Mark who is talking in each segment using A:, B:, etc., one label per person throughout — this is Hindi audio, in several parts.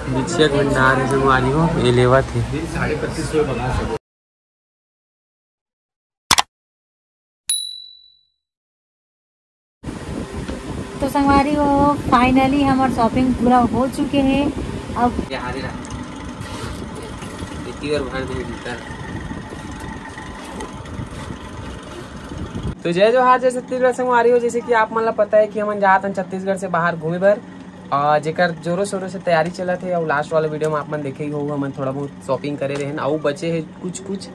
A: बिछिया भंडार संगवारी हो ये लेवा थे।
B: तो संगवारी हो फाइनली हमार शॉपिंग पूरा हो चुके हैं। अब
A: तो जय जोहार जय छत्तीसगढ़ संगवारी हो। जैसे कि आप मन ला पता है कि हम जात हन छत्तीसगढ़ से बाहर घूमे बर और जेकर जोरों शोरों से तैयारी चलत है। और लास्ट वाला वीडियो में आप मन देखे ही हो हमन थोड़ा बहुत शॉपिंग करे रहे और बचे है कुछ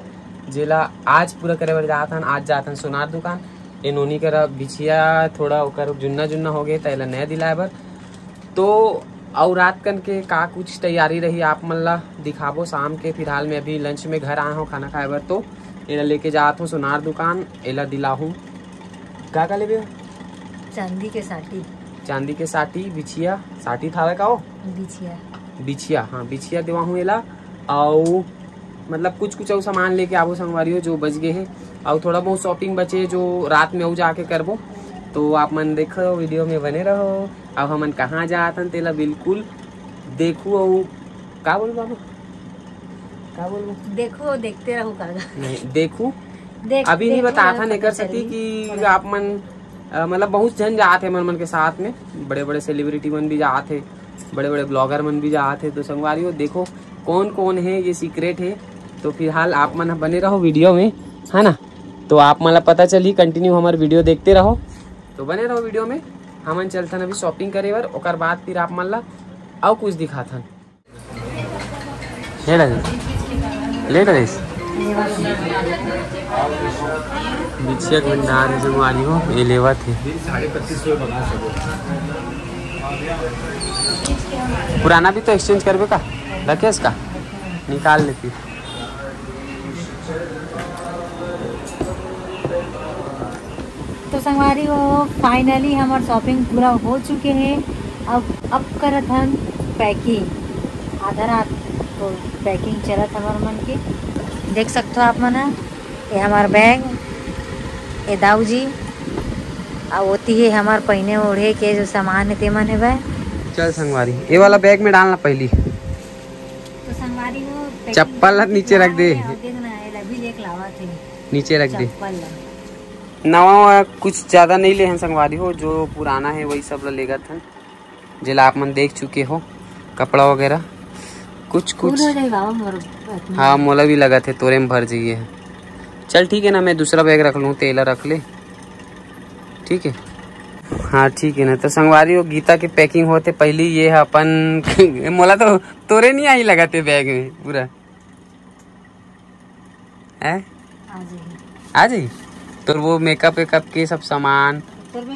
A: जेला आज पूरा करे बर जात हन। आज जात हन सोनार दुकान ए नोनी करा बिछिया थोड़ा ओकर जुन्ना हो गए तैला नया दिलाए बर। तो और रात कन के का कुछ तैयारी रही आप मन ला दिखाबो शाम के। फिलहाल में अभी लंच में घर आया हूँ खाना खाए बर। तो एला लेके जात हूँ सोनार दुकान एला दिलाहूँ का लेबे हो?
B: चांदी के साटी बिछिया
A: साटी थावे का हो बिछिया हाँ बिछिया देवा हूँ एला। और मतलब कुछ और सामान लेके आवो संगवारी हो जो बच गए हैं। और थोड़ा बहुत शॉपिंग बचे जो रात में जाके करबो। तो आप मन देखो वीडियो में बने रहो। अब हमन कहाँ जात हन तेला बिल्कुल देखू। और का बोलबो
B: देखो देखते रहो
A: नहीं देखू अभी नहीं बता था नेकर सती कि आप मन मतलब बहुत जन जाते हैं मन के साथ में। बड़े बड़े सेलिब्रिटी मन भी जाते हैं, बड़े बड़े ब्लॉगर मन भी जाते हैं। तो संगवारी हो देखो कौन कौन है ये सीक्रेट है। तो फिलहाल आप मन बने रहो वीडियो में है ना। तो आप मन पता चली कंटिन्यू हमारे वीडियो देखते रहो। तो बने रहो वीडियो में। हमन चलथन अभी शॉपिंग करे बर ओकर बाद फिर आप मन ला और कुछ दिखाथन। बिछिया भंडार संगवारी हो ये लेवा थे। पुराना भी तो एक्सचेंज करबे का रकेश का निकाल लेती।
B: तो संगवारी हो फाइनली हमार शॉपिंग पूरा हो चुके हैं। अब करत हन पैकिंग आधा रात। तो पैकिंग चलत हमार मन के देख सकते हो आप मन। ये हमार बैग ये दाऊ जी और होती है हमार पहने ओढ़े के जो सामान है ते मन है वह।
A: चल संगवारी ये वाला बैग में डालना पहली।
B: तो संगवारी हो
A: चप्पल नीचे रख दे नीचे रख दे। नवा कुछ ज्यादा नहीं ले हैं संगवारी हो जो पुराना है वही सब लेगा था जिला आप मन देख चुके हो। कपड़ा वगैरह कुछ हाँ मोला भी लगा थे तोरे में भर जाइए। चल ठीक है ना मैं दूसरा बैग रख लूँ तेला रख ले ठीक है। हाँ ठीक है ना। तो संगवारी हो गीता के पैकिंग होते पहले ये है अपन मोला तो तोरे नहीं आई लगा थे बैग में पूरा है आ जाई। तो वो मेकअप वेकअप के सब सामान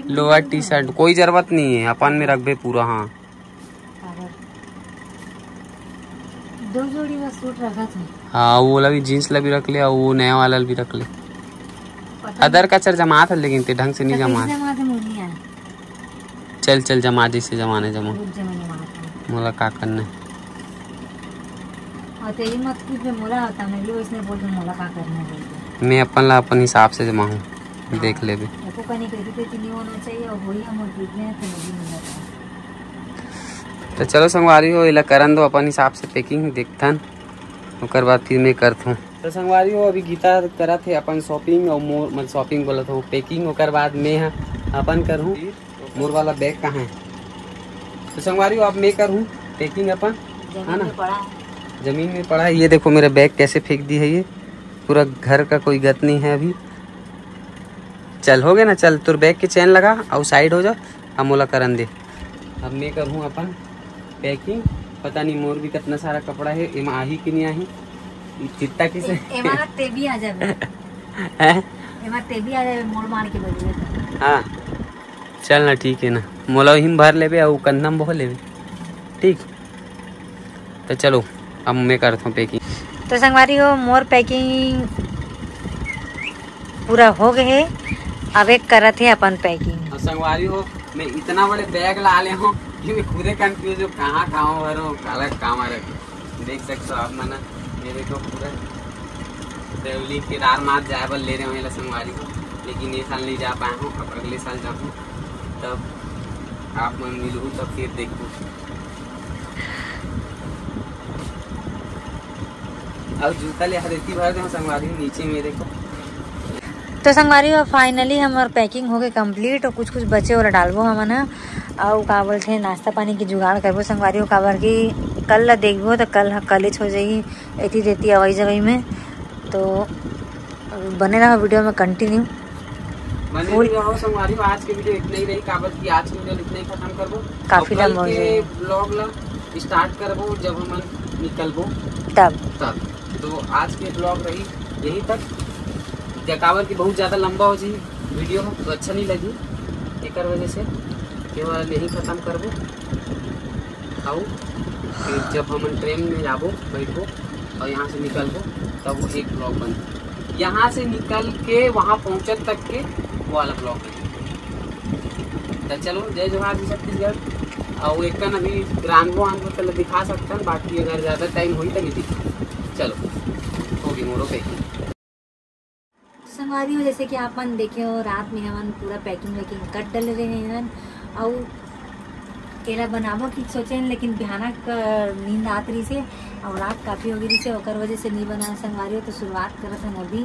A: लोअर टी शर्ट कोई जरूरत नहीं है अपन में रख बे पूरा। हाँ
B: 2 जोड़ी बस सूट रखा था।
A: हाँ वो वाला भी जीन्स ला भी रख ले और वो नया वाला भी रख ले। अदर का चर जमा था लेकिन ते ढंग से नहीं जमा। चल जमा जैसे जमाने जमा मोला का करना मैं अपन ला अपन हिसाब से जमा हूँ देख ले भी। तो चलो संगवारी हो इला करन दो अपन हिसाब से पैकिंग देखथन ओकर बाद फिर मैं करता हूँ। तो संगवारी हो अभी गीता करा थे अपन शॉपिंग और मोर मतलब शॉपिंग बोला था पैकिंग ओकर बाद मैं अपन करूँ। मोर वाला बैग कहाँ है? तो संगवारी हो अब मैं करूँ पैकिंग अपन है ना। जमीन में पड़ा है ये देखो मेरा बैग कैसे फेंक दी है। ये पूरा घर का कोई गत नहीं है अभी। चल हो गया ना। चल तुर बैग के चैन लगा और साइड हो जा अब मोला करन दे। अब मैं करूँ अपन पैकिंग। पता नहीं मोर भी कितना सारा कपड़ा है एम आही कि नहीं आही चित्ता किसे
B: तेबी आ जाए मोड़ मार के बजे।
A: हाँ चल ना ठीक है ना मोला हिम भर लेबे और कंधम बह लेबे ठीक। तो चलो अब मैं करता हूँ पैकिंग।
B: तो संगवारी हो मोर पैकिंग पूरा हो गए। अब एक करत है अपन पैकिंग।
A: संगवारी हो मैं इतना बड़े बैग ला ले हूँ कि मैं पूरे कंफ्यूज हूँ कहाँ भरो काला काम रखे। देख सकते हो आप मना मेरे को पूरा देवली केदारनाथ जाए पर ले रहे हो संगवारी को। लेकिन ये साल नहीं जा पाया हूँ अब अगले साल जाऊँ तब आप मन मिलू तो फिर देखो। अब जूता ले रेती भर दे संगवारी नीचे मेरे को।
B: तो संगवारी फाइनली हमार पैकिंग हो गए कंप्लीट और कुछ कुछ बचे और डालबो हमन ह और का बोलते नाश्ता पानी की जुगाड़ करबो संगवारी हो। काबर की कल ला देखबो तो कल हो जाएगी एती देती अवई जगह में। तो बने रहा वीडियो में कंटिन्यू।
A: संगवारी आज के वीडियो इतना ही रही। काबर की आज की वीडियो इतना ही खत्म करबो।
B: काफी लंबा हो जाएगा।
A: ब्लॉग ला स्टार्ट करबो जब हम निकलबो
B: तब।
A: तो आज के ब्लॉग रही यही तक। काबर की बहुत ज्यादा लंबा हो जाए वीडियो तो अच्छा नहीं लगी, एक वजह से केवल यही खत्म करबो। और फिर जब हम ट्रेन में जाबो बैठबो और यहाँ से निकलबो तब वो एक ब्लॉग बन, यहाँ से निकल के वहाँ पहुँचत तक के वो वाला ब्लॉग बन। तो चलो जय जोहार जी छत्तीसगढ़। और एक कन अभी रानबो आनबो तो दिखा सकता है, बाकी अगर ज़्यादा टाइम हुई तो नहीं दिखा। चलो होगी मोड़ो पे
B: संगवारी हो। जैसे कि आपन देखे हो रात में हमन पूरा पैकिंग वैकिंग कर डल रहे हैं और केला बनाबो की सोचे, लेकिन भयानक नींद आत रही से और रात काफ़ी हो गई से ओकर वजह से नहीं बना संगवारी हो। तो शुरुआत करत हैं अभी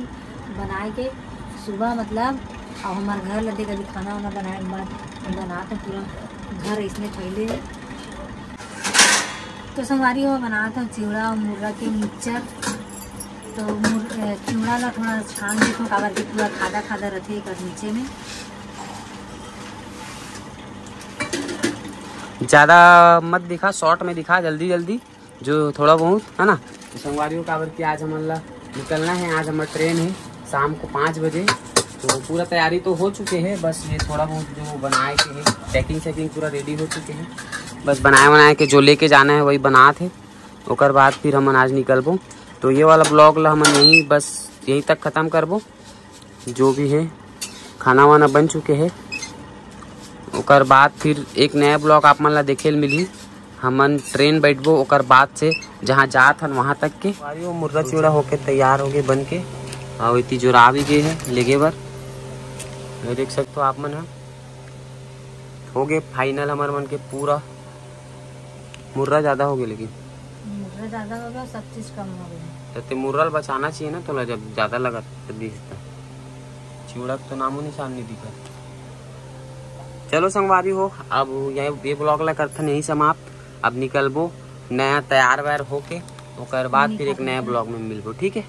B: बनाए के सुबह मतलब। और हमारे घर लगे कभी खाना वाना बनाए के बाद बनाते पूरा घर इसमें फैले। तो संगवारी हो बनाते हैं चिवड़ा और मुर्गा के मिक्सचर। तो चिवड़ा ला थोड़ा छान देखो काबर के पूरा खादा खादा रहते एक नीचे में।
A: ज़्यादा मत दिखा, शॉर्ट में दिखा जल्दी जल्दी जो थोड़ा बहुत है ना। तो संगवारी काबर की आज हमारा निकलना है। आज हमारा ट्रेन है शाम को 5 बजे। तो पूरा तैयारी तो हो चुके हैं, बस ये थोड़ा बहुत जो बनाए के है पैकिंग शैकिंग पूरा रेडी हो चुके हैं। बस बनाए के जो लेके जाना है वही बना थे। ओकर बाद फिर हम आज निकलबो। तो ये वाला ब्लॉग ला हम यहीं बस यहीं तक ख़त्म करबो। जो भी है खाना वाना बन चुके हैं। ओकर बाद फिर एक नया ब्लॉग आप मन ला देखे मिली। हमन ट्रेन बैठबो ओकर बाद से जहाँ जात हन वहाँ तक के। मुर्गा चिवड़ा होके तैयार हो गए बन के और इतनी जोरा भी गए है लेगे बर। देख सकते हो आप मन हो गए फाइनल हमारे मन के पूरा। मुर्रा ज़्यादा हो गए लेकिन
B: ज़्यादा हो गया, सब चीज़ कम हो गया।
A: तो मुर्रल बचाना चाहिए ना, तो जब ज़्यादा लगा तो दिखता। चिवड़ा तो नामो निशान नहीं दिखा। चलो संगवारी हो अब ये ब्लॉग ला करथन यही समाप्त। अब निकलबो नया तैयार वैयार होके ओकर बाद फिर एक नया ब्लॉग में मिलबो। ठीक है।